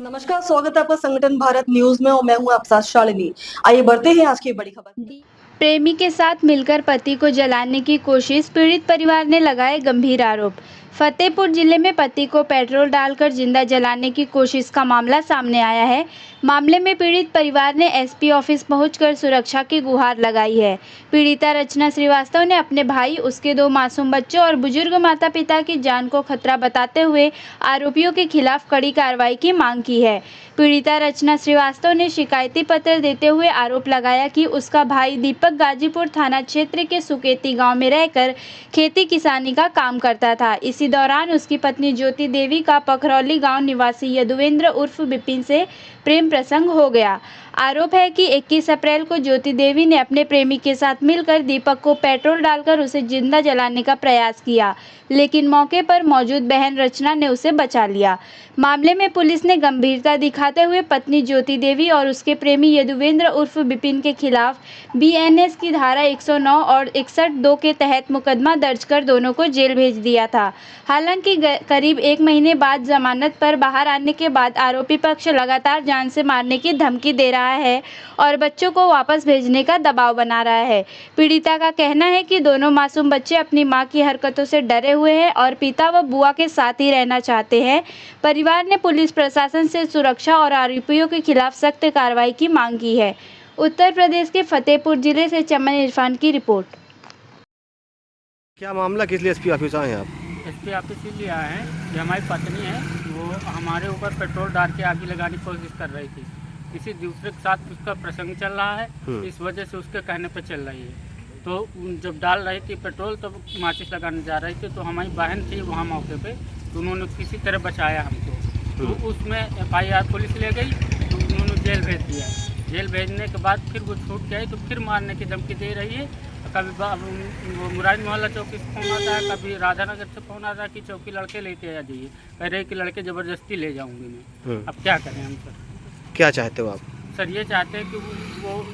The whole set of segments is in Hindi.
नमस्कार, स्वागत है आपका संगठन भारत न्यूज में और मैं हूं आपके साथ शालिनी। आइए बढ़ते हैं आज की बड़ी खबर। प्रेमी के साथ मिलकर पति को जलाने की कोशिश, पीड़ित परिवार ने लगाए गंभीर आरोप। फतेहपुर जिले में पति को पेट्रोल डालकर जिंदा जलाने की कोशिश का मामला सामने आया है। मामले में पीड़ित परिवार ने एसपी ऑफिस पहुंचकर सुरक्षा की गुहार लगाई है। पीड़िता रचना श्रीवास्तव ने अपने भाई, उसके 2 मासूम बच्चों और बुजुर्ग माता पिता की जान को खतरा बताते हुए आरोपियों के खिलाफ कड़ी कार्रवाई की मांग की है। पीड़िता रचना श्रीवास्तव ने शिकायती पत्र देते हुए आरोप लगाया कि उसका भाई दीपक गाजीपुर थाना क्षेत्र के सुकेती गांव में रहकर खेती किसानी का काम करता था। इसी दौरान उसकी पत्नी ज्योति देवी का पखरौली गांव निवासी यदुवेंद्र उर्फ बिपिन से प्रेम प्रसंग हो गया। आरोप है कि 21 अप्रैल को ज्योति देवी ने अपने प्रेमी के साथ मिलकर दीपक को पेट्रोल डालकर उसे जिंदा जलाने का प्रयास किया, लेकिन मौके पर मौजूद बहन रचना ने उसे बचा लिया। मामले में पुलिस ने गंभीरता दिखाते हुए पत्नी ज्योति देवी और उसके प्रेमी यदुवेंद्र उर्फ बिपिन के खिलाफ बीएनएस की धारा 109 और 61(2) के तहत मुकदमा दर्ज कर दोनों को जेल भेज दिया था। हालांकि करीब 1 महीने बाद जमानत पर बाहर आने के बाद आरोपी पक्ष लगातार जान से मारने की धमकी दे रहा है और बच्चों को वापस भेजने का दबाव बना रहा है। पीड़िता का कहना है कि दोनों मासूम बच्चे अपनी मां की हरकतों से डरे हुए हैं और पिता व बुआ के साथ ही रहना चाहते हैं। परिवार ने पुलिस प्रशासन से सुरक्षा और आरोपियों के खिलाफ सख्त कार्रवाई की मांग की है। उत्तर प्रदेश के फतेहपुर जिले से चमन इरफान की रिपोर्ट। क्या मामला, किस लिए एसपी ऑफिस आए हैं आप? एसपी ऑफिस इसलिए आए हैं कि हमारी पत्नी है, वो हमारे ऊपर पेट्रोल डाल के आग लगाने की कोशिश कर रही थी। किसी दूसरे के साथ उसका प्रसंग चल रहा है, इस वजह से उसके कहने पर चल रही है। तो जब डाल रही थी पेट्रोल तब माचिस लगाने जा रही थी, तो हमारी बहन थी वहाँ मौके पे, तो उन्होंने किसी तरह बचाया हमको। तो उसमें FIR पुलिस ले गई, तो उन्होंने जेल भेज दिया। जेल भेजने के बाद फिर वो छूट गई, तो फिर मारने की धमकी दे रही है। कभी वो मुराद मोहल्ला चौकी से फोन आता है, कभी राधानगर से फोन आता है कि चौकी लड़के लेके आ जाइए, कह रहे कि लड़के ज़बरदस्ती ले जाऊंगी मैं। अब क्या करें हम सर? क्या चाहते हो आप? सर ये चाहते हैं कि वो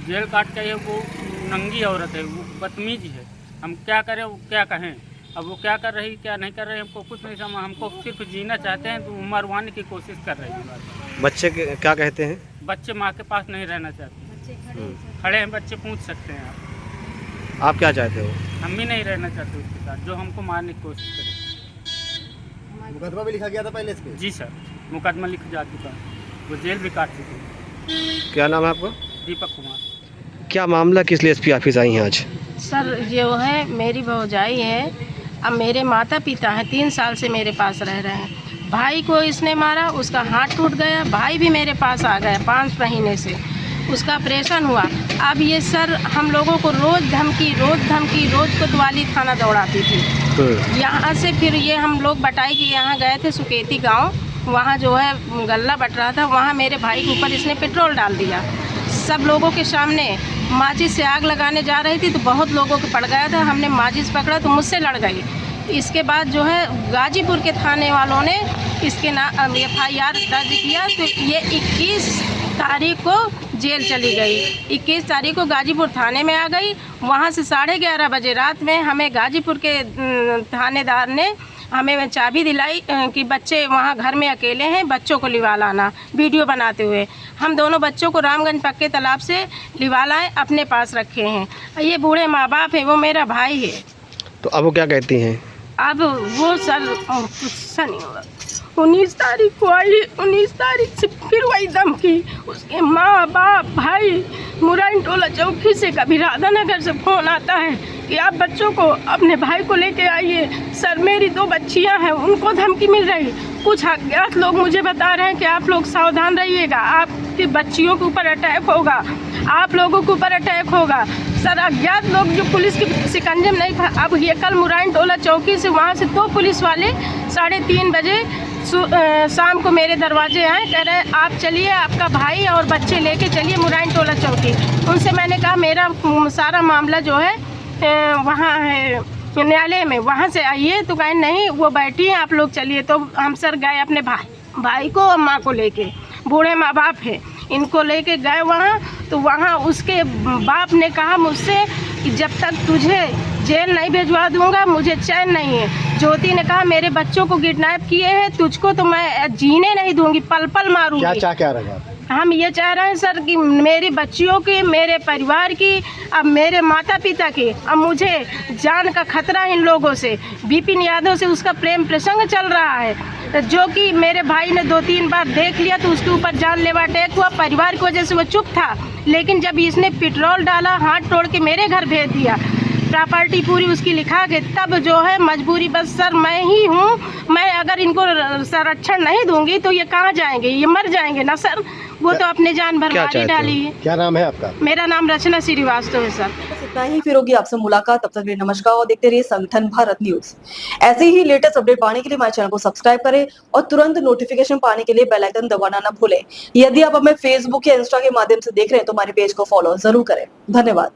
जेल काट के, वो नंगी औरत है, वो बदतमीज है। हम क्या करें, वो क्या कहें? अब वो क्या कर रही क्या नहीं कर रही हमको कुछ नहीं समझ। हमको सिर्फ जीना चाहते हैं, तो मरवाने की कोशिश कर रही है। बच्चे क्या कहते हैं? बच्चे माँ के पास नहीं रहना चाहते, खड़े हैं बच्चे, पूछ सकते हैं आप क्या चाहते हो? हम भी नहीं रहना चाहते उसके साथ, जो हमको मारने की कोशिश करे। मुकदमा भी लिखा गया था पहले इस पे? जी सर, मुकदमा लिख जा चुका, वो जेल भी काट चुकी। क्या नाम है आपका? दीपक कुमार। क्या मामला, किस लिए एसपी ऑफिस आई हैं आज? सर जो है मेरी भौजाई है, अब मेरे माता पिता हैं, 3 साल से मेरे पास रह रहे हैं। भाई को इसने मारा, उसका हाथ टूट गया, भाई भी मेरे पास आ गया 5 महीने से, उसका ऑपरेशन हुआ। अब ये सर हम लोगों को रोज़ धमकी, रोज़ कोतवाली थाना दौड़ाती थी। यहाँ से फिर ये हम लोग बटाई कि यहाँ गए थे सुकेती गांव, वहाँ जो है गल्ला बट रहा था, वहाँ मेरे भाई के ऊपर इसने पेट्रोल डाल दिया। सब लोगों के सामने माचिस से आग लगाने जा रही थी, तो बहुत लोगों को पड़ गया था। हमने माचिस पकड़ा तो मुझसे लड़ गई। इसके बाद जो है गाजीपुर के थाने वालों ने इसके नाम FIR दर्ज किया, तो ये 21 तारीख को जेल चली गई। 21 तारीख को गाजीपुर थाने में आ गई। वहाँ से 11:30 बजे रात में हमें गाजीपुर के थानेदार ने हमें चाबी दिलाई कि बच्चे वहाँ घर में अकेले हैं, बच्चों को लिवा लाना, वीडियो बनाते हुए। हम दोनों बच्चों को रामगंज पक्के तालाब से लिवा लाए, अपने पास रखे हैं। ये बूढ़े माँ बाप है, वो मेरा भाई है। तो अब वो क्या कहती हैं? अब वो सर गुस्सा नहीं होगा। 19 तारीख को आई, 19 तारीख से फिर वही धमकी। उसके माँ बाप भाई मुराइन टोला चौकी से, कभी राधानगर से फ़ोन आता है कि आप बच्चों को, अपने भाई को लेके आइए। सर मेरी 2 बच्चियां हैं, उनको धमकी मिल रही। कुछ अज्ञात लोग मुझे बता रहे हैं कि आप लोग सावधान रहिएगा, आपकी बच्चियों के ऊपर अटैक होगा, आप लोगों के ऊपर अटैक होगा। सर अज्ञात लोग जो पुलिस के शिकंजे में नहीं था। अब ये कल मुराइन टोला चौकी से, वहाँ से 2 पुलिस वाले 3:30 बजे शाम को मेरे दरवाजे आए, कह रहे आप चलिए, आपका भाई और बच्चे लेके चलिए मुराइन टोला चौकी। उनसे मैंने कहा मेरा सारा मामला जो है वहाँ है न्यायालय में, वहाँ से आइए। तो कहें नहीं, वो बैठी हैं, आप लोग चलिए। तो हम सर गए अपने भाई को और माँ को लेके, बूढ़े माँ बाप है, इनको लेके गए वहाँ। तो वहाँ उसके बाप ने कहा मुझसे कि जब तक तुझे जेल नहीं भिजवा दूंगा मुझे चैन नहीं है। ज्योति ने कहा मेरे बच्चों को किडनैप किए हैं, तुझको तो मैं जीने नहीं दूंगी, पल पल मारूंगी। क्या चाह क्या रहा? हम ये चाह रहे हैं सर कि मेरी बच्चियों की, मेरे परिवार की, अब मेरे माता पिता की, अब मुझे जान का खतरा इन लोगों से, विपिन यादव से उसका प्रेम प्रसंग चल रहा है, जो कि मेरे भाई ने 2-3 बार देख लिया तो उसके ऊपर जानलेवा अटैक हुआ। परिवार की वजह से वो चुप था, लेकिन जब इसने पेट्रोल डाला, हाथ तोड़ के मेरे घर भेज दिया, प्रॉपर्टी पूरी उसकी लिखा के, तब जो है मजबूरी बस सर मैं ही हूँ। मैं अगर इनको संरक्षण नहीं दूंगी तो ये कहाँ जाएंगे, ये मर जाएंगे ना सर। वो तो अपने जान बर्बाद ही डाली है। क्या नाम है आपका? मेरा नाम रचना श्रीवास्तव है सर। बस इतना ही, फिर होगी आपसे मुलाकात। तब तक के लिए नमस्कार और देखते रहिए संगठन भारत न्यूज। ऐसे ही लेटेस्ट अपडेट पाने के लिए हमारे चैनल को सब्सक्राइब करें और तुरंत नोटिफिकेशन पाने के लिए बेल आइकन दबाना न भूलें। यदि आप हमें फेसबुक या इंस्टा के माध्यम से देख रहे हैं तो हमारे पेज को फॉलो जरूर करें। धन्यवाद।